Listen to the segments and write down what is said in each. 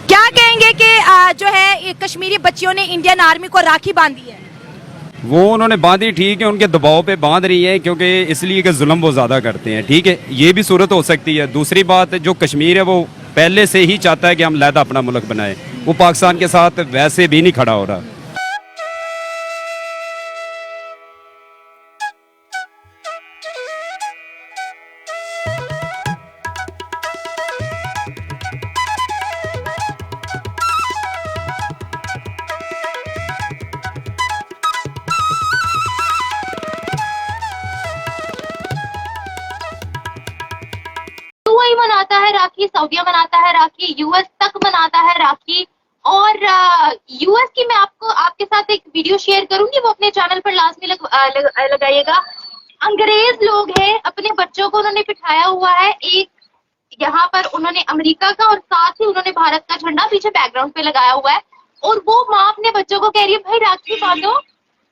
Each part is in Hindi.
क्या कहेंगे कि जो है ये कश्मीरी बच्चियों ने इंडियन आर्मी को राखी बांधी है? वो उन्होंने बांधी, ठीक है, उनके दबाव पे बांध रही है, क्योंकि इसलिए कि जुल्म वो ज़्यादा करते हैं, ठीक है, ये भी सूरत हो सकती है। दूसरी बात, जो कश्मीर है वो पहले से ही चाहता है कि हम लहदा अपना मुल्क बनाए, वो पाकिस्तान के साथ वैसे भी नहीं खड़ा हो रहा। यूएई मनाता है राखी, सऊदीया मनाता है राखी, यूएस तक मनाता है राखी। और यूएस की मैं आपको आपके साथ एक वीडियो शेयर करूंगी, वो अपने चैनल पर लाजमी लगाइएगा। अंग्रेज लोग हैं, अपने बच्चों को उन्होंने बिठाया हुआ है एक यहाँ पर, उन्होंने अमेरिका का और साथ ही उन्होंने भारत का झंडा पीछे बैकग्राउंड पे लगाया हुआ है। और वो माँ अपने बच्चों को कह रही है भाई राखी बांधो।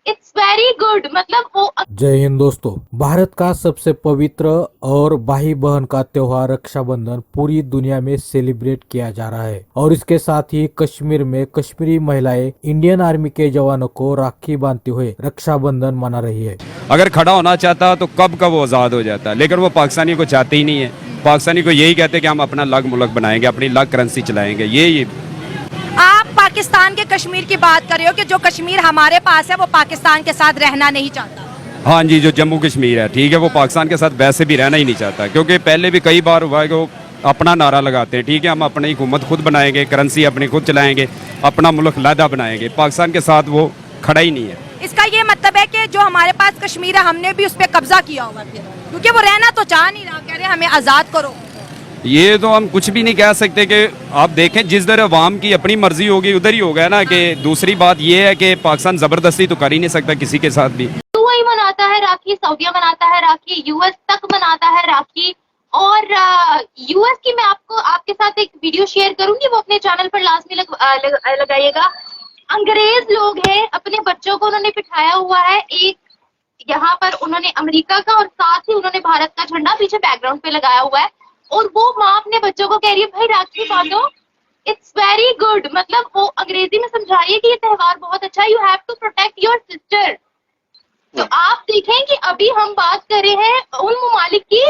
It's very good. मतलब वो जय हिंद दोस्तों। भारत का सबसे पवित्र और भाई बहन का त्योहार रक्षाबंधन पूरी दुनिया में सेलिब्रेट किया जा रहा है और इसके साथ ही कश्मीर में कश्मीरी महिलाएं इंडियन आर्मी के जवानों को राखी बांधते हुए रक्षाबंधन मना रही है। अगर खड़ा होना चाहता तो कब कब वो आज़ाद हो जाता, लेकिन वो पाकिस्तानी को चाहते ही नहीं है। पाकिस्तानी को यही कहते हैं कि हम अपना अलग मुल्क बनाएंगे, अपनी अलग करेंसी चलाएंगे। ये आप पाकिस्तान के कश्मीर की बात कर रहे हो कि जो कश्मीर हमारे पास है वो पाकिस्तान के साथ रहना नहीं चाहता। हाँ जी, जो जम्मू कश्मीर है, ठीक है, वो पाकिस्तान के साथ वैसे भी रहना ही नहीं चाहता, क्योंकि पहले भी कई बार हुआ है कि वो अपना नारा लगाते हैं, ठीक है, हम अपनी हुकूमत खुद बनाएंगे, करेंसी अपनी खुद चलाएंगे, अपना मुल्क लहदा बनाएंगे। पाकिस्तान के साथ वो खड़ा ही नहीं है। इसका ये मतलब है कि जो हमारे पास कश्मीर है हमने भी उस पर कब्जा किया होगा फिर, क्योंकि वो रहना तो चाह नहीं रहा, कह रहे हमें आज़ाद करो। ये तो हम कुछ भी नहीं कह सकते कि आप देखें, जिस तरह अवाम की अपनी मर्जी होगी उधर ही होगा ना। कि दूसरी बात ये है कि पाकिस्तान जबरदस्ती तो कर ही नहीं सकता किसी के साथ भी। यूएई मनाता है राखी, सऊदीया मनाता है राखी, यूएस तक मनाता है राखी। और यूएस की मैं आपको आपके साथ एक वीडियो शेयर करूंगी, वो अपने चैनल पर लाजमी लगाइएगा। अंग्रेज लोग हैं, अपने बच्चों को उन्होंने बिठाया हुआ है एक यहाँ पर, उन्होंने अमेरिका का और साथ ही उन्होंने भारत का झंडा पीछे बैकग्राउंड पे लगाया हुआ है। और वो माँ अपने बच्चों को कह रही है भाई राखी बांधो। It's very good. मतलब वो अंग्रेजी में समझा रही है कि ये त्योहार बहुत अच्छा है, you have to protect your sister. तो आप देखें कि अभी हम बात कर रहे हैं उन ममालिक की,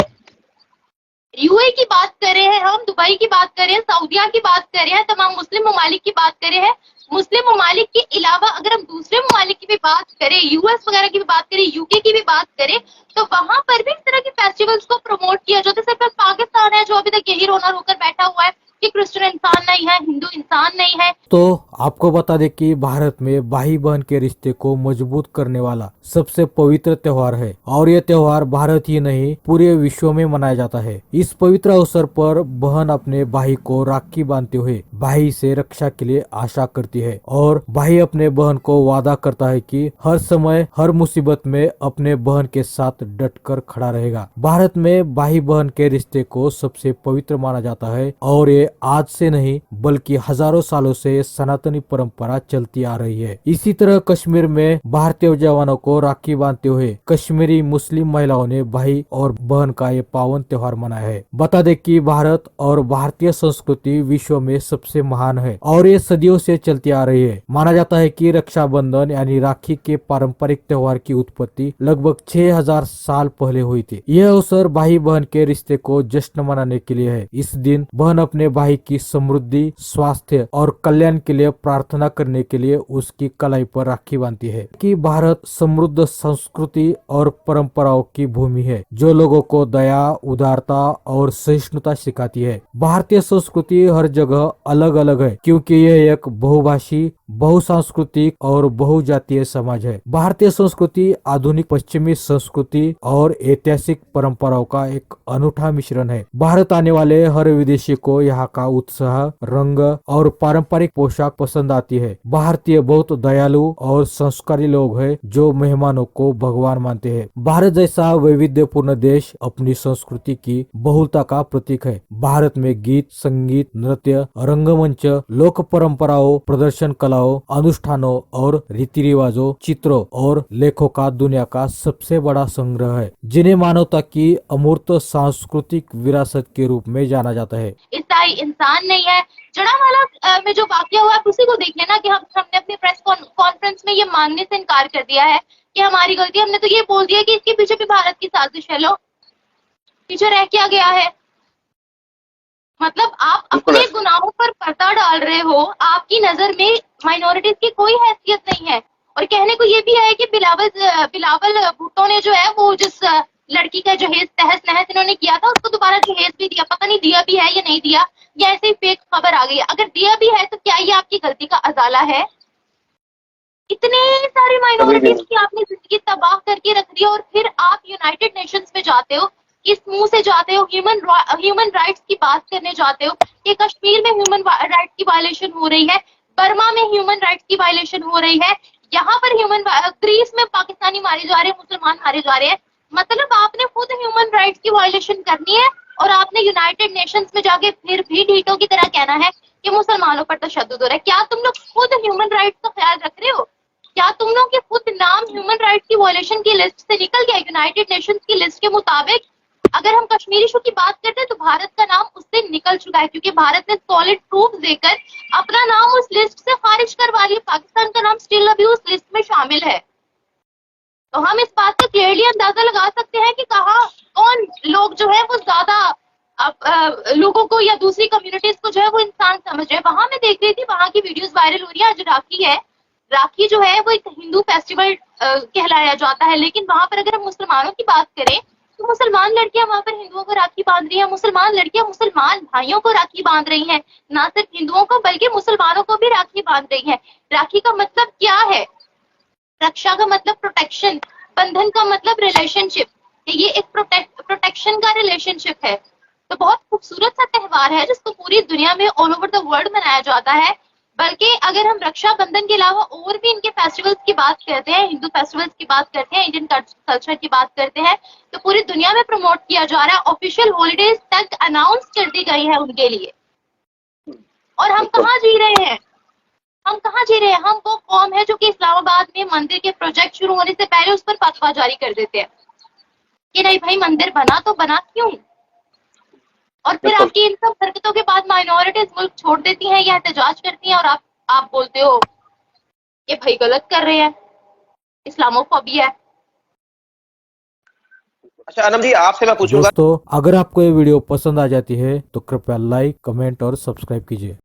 यूएई की बात कर रहे हैं, हम दुबई की बात कर रहे हैं, सऊदीया की बात कर रहे हैं, तमाम मुस्लिम ममालिक की बात कर रहे हैं। मुस्लिम ममालिक के अलावा अगर हम दूसरे ममालिक की भी बात करें, यूएस वगैरह की भी बात करें, यूके की भी बात करें, तो वहां पर भी इस तरह के फेस्टिवल्स को प्रमोट किया जाता है। सिर्फ पाकिस्तान है जो अभी तक यही रोना रोकर बैठा हुआ है कि क्रिश्चियन इंसान नहीं है, हिंदू इंसान नहीं है। तो आपको बता दें कि भारत में भाई बहन के रिश्ते को मजबूत करने वाला सबसे पवित्र त्योहार है और ये त्योहार भारत ही नहीं पूरे विश्व में मनाया जाता है। इस पवित्र अवसर पर बहन अपने भाई को राखी बांधते हुए भाई से रक्षा के लिए आशा करती है और भाई अपने बहन को वादा करता है कि हर समय हर मुसीबत में अपने बहन के साथ डटकर खड़ा रहेगा। भारत में भाई बहन के रिश्ते को सबसे पवित्र माना जाता है और ये आज से नहीं बल्कि हजारों सालों से सनातनी परंपरा चलती आ रही है। इसी तरह कश्मीर में भारतीय जवानों को राखी बांधते हुए कश्मीरी मुस्लिम महिलाओं ने भाई और बहन का ये पावन त्योहार मनाया है। बता दें कि भारत और भारतीय संस्कृति विश्व में सबसे महान है और ये सदियों से चलती आ रही है। माना जाता है कि रक्षाबंधन यानी राखी के पारंपरिक त्योहार की उत्पत्ति लगभग 6000 साल पहले हुई थी। यह अवसर भाई बहन के रिश्ते को जश्न मनाने के लिए है। इस दिन बहन अपने भाई की समृद्धि, स्वास्थ्य और कल्याण के लिए प्रार्थना करने के लिए उसकी कलाई पर राखी बांधती है। कि भारत समृद्ध संस्कृति और परंपराओं की भूमि है जो लोगों को दया, उदारता और सहिष्णुता सिखाती है। भारतीय संस्कृति हर जगह अलग अलग है क्योंकि यह एक बहुभाषी, बहुसांस्कृतिक और बहुजातीय समाज है। भारतीय संस्कृति आधुनिक पश्चिमी संस्कृति और ऐतिहासिक परंपराओं का एक अनूठा मिश्रण है। भारत आने वाले हर विदेशी को यहाँ का उत्साह, रंग और पारंपरिक पोशाक पसंद आती है। भारतीय बहुत दयालु और संस्कारी लोग हैं जो मेहमानों को भगवान मानते हैं। भारत जैसा वैविध्यपूर्ण देश अपनी संस्कृति की बहुलता का प्रतीक है। भारत में गीत, संगीत, नृत्य, रंगमंच, लोक परंपराओं, प्रदर्शन कलाओं, अनुष्ठानों और रीति रिवाजों, चित्रों और लेखों का दुनिया का सबसे बड़ा संग्रह है जिन्हें मानवता की अमूर्त सांस्कृतिक विरासत के रूप में जाना जाता है। इस ईसाई इंसान नहीं है। जड़ावाला में जो वाकया हुआ है उसी को देख लेना कि हमने अपनी प्रेस कॉन्फ्रेंस में ये मानने से इनकार कर दिया है कि हमारी गलती, हमने तो ये बोल दिया कि इसके पीछे भी भारत की साजिश है। लो पीछे रह क्या गया है? मतलब आप अपने गुनाहों पर पर्दा डाल रहे हो, आपकी नजर में माइनॉरिटीज की कोई हैसियत नहीं है। और कहने को ये भी है कि बिलावल भुट्टो ने जो है वो जिस लड़की का जहेज तहस नहस इन्होंने किया था उसको दोबारा जहेज भी दिया, पता नहीं दिया भी है या नहीं दिया, या ऐसे ही फेक खबर आ गई है। अगर दिया भी है तो क्या ये आपकी गलती का अजाला है? इतने सारे माइनॉरिटीज की आपने जिंदगी तबाह करके रख दी और फिर आप यूनाइटेड नेशंस में जाते हो, किस मुंह से जाते हो? ह्यूमन राइट्स की बात करने जाते हो कि कश्मीर में ह्यूमन राइट्स की वायलेशन हो रही है, बर्मा में ह्यूमन राइट्स की वायलेशन हो रही है, यहाँ पर ग्रीस में पाकिस्तानी मारे जा रहे हैं, मुसलमान मारे जा रहे हैं। मतलब आपने खुद ह्यूमन राइट्स की वायलेशन करनी है और आपने यूनाइटेड नेशंस में जाके फिर भी ढीठों की तरह कहना है कि मुसलमानों पर तशद्दुद हो रहा है। क्या तुम लोग खुद ह्यूमन राइट्स का ख्याल रख रहे हो? क्या तुम लोग के खुद नाम ह्यूमन राइट्स की वायलेशन की लिस्ट से निकल गया? यूनाइटेड नेशंस की लिस्ट के मुताबिक अगर हम कश्मीर इशू की बात करते हैं तो भारत का नाम उससे निकल चुका है, क्योंकि भारत ने सॉलिड प्रूफ देकर अपना नाम उस लिस्ट से खारिज करवा लिया। पाकिस्तान का नाम स्टिल अभी उस लिस्ट में शामिल है। तो हम इस बात का क्लियरली अंदाजा लगा सकते हैं कि कौन लोग जो है वो ज्यादा लोगों को या दूसरी कम्युनिटीज को जो है वो इंसान समझ रहे हैं। वहां मैं देख रही थी, वहां की वीडियोस वायरल हो रही है। आज राखी है, राखी जो है वो एक हिंदू फेस्टिवल कहलाया जाता है, लेकिन वहां पर अगर हम मुसलमानों की बात करें तो मुसलमान लड़कियां वहां पर हिंदुओं को राखी बांध रही हैं, मुसलमान लड़कियां मुसलमान भाइयों को राखी बांध रही हैं, ना सिर्फ हिंदुओं को बल्कि मुसलमानों को भी राखी बांध रही हैं। राखी का मतलब क्या है? रक्षा का मतलब प्रोटेक्शन, बंधन का मतलब रिलेशनशिप, ये एक प्रोटेक्शन का रिलेशनशिप है। तो बहुत खूबसूरत सा त्योहार है जिसको पूरी दुनिया में ऑल ओवर द वर्ल्ड मनाया जाता है। बल्कि अगर हम रक्षाबंधन के अलावा और भी इनके फेस्टिवल्स की बात करते हैं, हिंदू फेस्टिवल्स की बात करते हैं, इंडियन कल्चर की बात करते हैं, तो पूरी दुनिया में प्रमोट किया जा रहा है। ऑफिशियल हॉलीडेज तक अनाउंस कर दी गई है उनके लिए। और हम कहाँ जी रहे हैं? हम कहाँ जी रहे हैं? हम वो कौम है जो कि इस्लामाबाद में मंदिर के प्रोजेक्ट शुरू होने से पहले उस पर फतवा जारी कर देते हैं कि नहीं भाई मंदिर बना तो बना क्यों, और फिर आपकी इन सब हरकतों के बाद माइनॉरिटीज मुल्क छोड़ देती हैं या एहतजाज करती हैं और आप बोलते हो ये भाई गलत कर रहे हैं, इस्लामोफोबिया है। अच्छा अनम जी, आपसे मैं पूछूंगा। दोस्तों, अगर आपको ये वीडियो पसंद आ जाती है तो कृपया लाइक, कमेंट और सब्सक्राइब कीजिए।